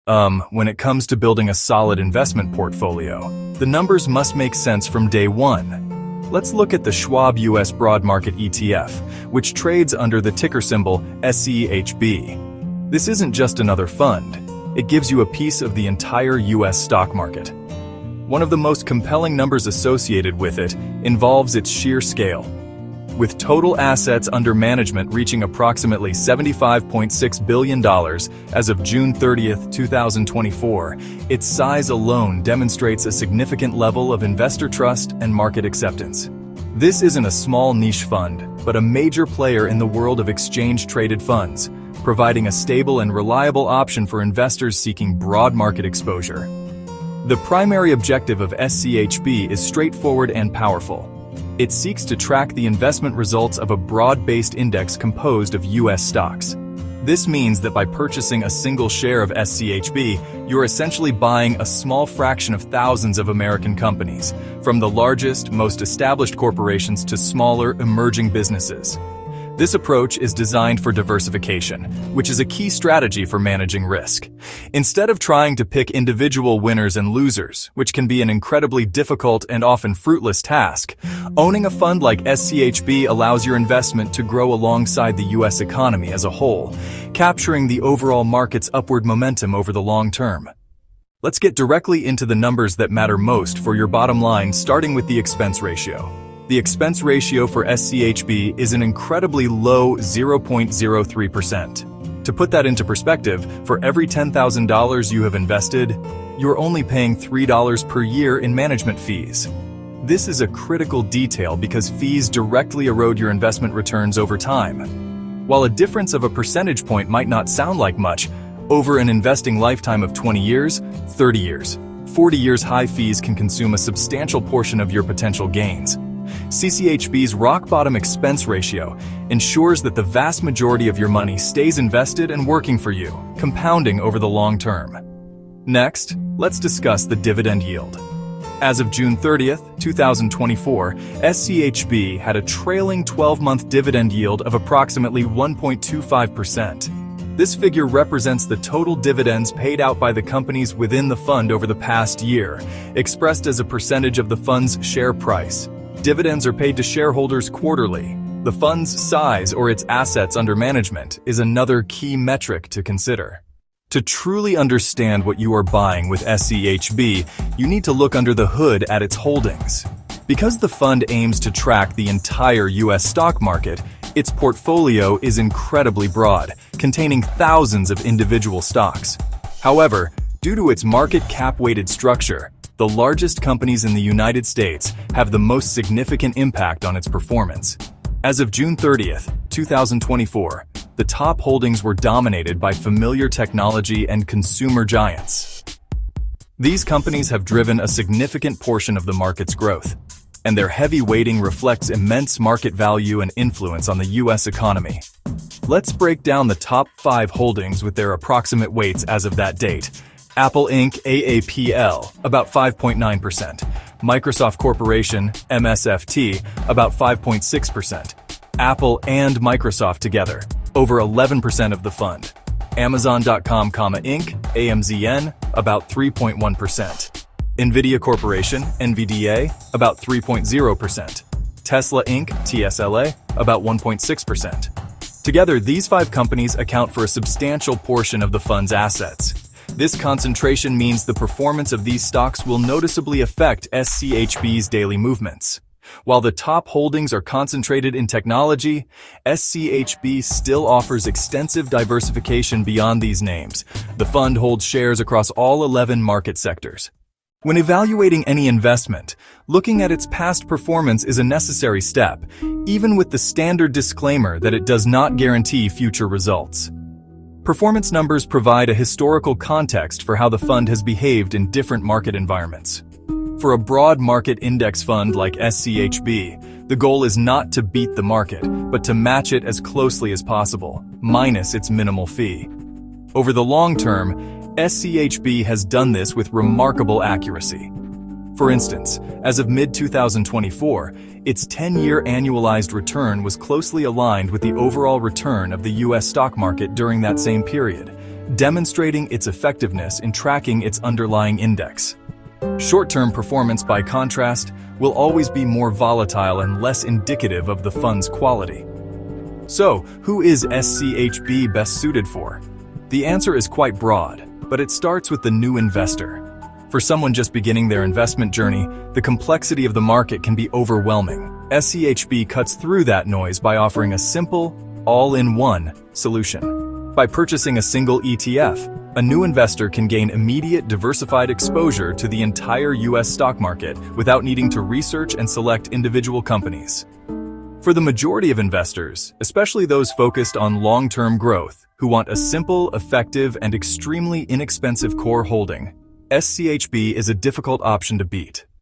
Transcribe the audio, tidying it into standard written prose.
When it comes to building a solid investment portfolio, the numbers must make sense from day one. Let's look at the Schwab U.S. Broad Market ETF, which trades under the ticker symbol SCHB. This isn't just another fund. It gives you a piece of the entire U.S. stock market. One of the most compelling numbers associated with it involves its sheer scale. With total assets under management reaching approximately $75.6 billion as of June 30, 2024, its size alone demonstrates a significant level of investor trust and market acceptance. This isn't a small niche fund, but a major player in the world of exchange-traded funds, providing a stable and reliable option for investors seeking broad market exposure. The primary objective of SCHB is straightforward and powerful. It seeks to track the investment results of a broad-based index composed of U.S. stocks. This means that by purchasing a single share of SCHB, you're essentially buying a small fraction of thousands of American companies, from the largest, most established corporations to smaller, emerging businesses. This approach is designed for diversification, which is a key strategy for managing risk. Instead of trying to pick individual winners and losers, which can be an incredibly difficult and often fruitless task, owning a fund like SCHB allows your investment to grow alongside the U.S. economy as a whole, capturing the overall market's upward momentum over the long term. Let's get directly into the numbers that matter most for your bottom line, starting with the expense ratio. The expense ratio for SCHB is an incredibly low 0.03%. To put that into perspective, for every $10,000 you have invested, you're only paying $3 per year in management fees. This is a critical detail because fees directly erode your investment returns over time. While a difference of a percentage point might not sound like much, over an investing lifetime of 20 years, 30 years, 40 years, high fees can consume a substantial portion of your potential gains. CCHB's rock-bottom expense ratio ensures that the vast majority of your money stays invested and working for you, compounding over the long term. Next, let's discuss the dividend yield. As of June 30th, 2024, SCHB had a trailing 12-month dividend yield of approximately 1.25%. This figure represents the total dividends paid out by the companies within the fund over the past year, expressed as a percentage of the fund's share price. Dividends are paid to shareholders quarterly. The fund's size or its assets under management is another key metric to consider. To truly understand what you are buying with SCHB, you need to look under the hood at its holdings. Because the fund aims to track the entire U.S. stock market, its portfolio is incredibly broad, containing thousands of individual stocks. However, due to its market cap-weighted structure, the largest companies in the United States have the most significant impact on its performance. As of June 30th, 2024, the top holdings were dominated by familiar technology and consumer giants. These companies have driven a significant portion of the market's growth, and their heavy weighting reflects immense market value and influence on the U.S. economy. Let's break down the top 5 holdings with their approximate weights as of that date. Apple Inc. AAPL, about 5.9%. Microsoft Corporation, MSFT, about 5.6%. Apple and Microsoft together, over 11% of the fund. Amazon.com, Inc., AMZN, about 3.1%. Nvidia Corporation, NVDA, about 3.0%. Tesla Inc., TSLA, about 1.6%. Together, these 5 companies account for a substantial portion of the fund's assets. This concentration means the performance of these stocks will noticeably affect SCHB's daily movements. While the top holdings are concentrated in technology, SCHB still offers extensive diversification beyond these names. The fund holds shares across all 11 market sectors. When evaluating any investment, looking at its past performance is a necessary step, even with the standard disclaimer that it does not guarantee future results. Performance numbers provide a historical context for how the fund has behaved in different market environments. For a broad market index fund like SCHB, the goal is not to beat the market, but to match it as closely as possible, minus its minimal fee. Over the long term, SCHB has done this with remarkable accuracy. For instance, as of mid-2024, its 10-year annualized return was closely aligned with the overall return of the U.S. stock market during that same period, demonstrating its effectiveness in tracking its underlying index. Short-term performance, by contrast, will always be more volatile and less indicative of the fund's quality. So, who is SCHB best suited for? The answer is quite broad, but it starts with the new investor. For someone just beginning their investment journey, the complexity of the market can be overwhelming. SCHB cuts through that noise by offering a simple, all-in-one solution. By purchasing a single ETF, a new investor can gain immediate diversified exposure to the entire U.S. stock market without needing to research and select individual companies. For the majority of investors, especially those focused on long-term growth, who want a simple, effective, and extremely inexpensive core holding, SCHB is a difficult option to beat.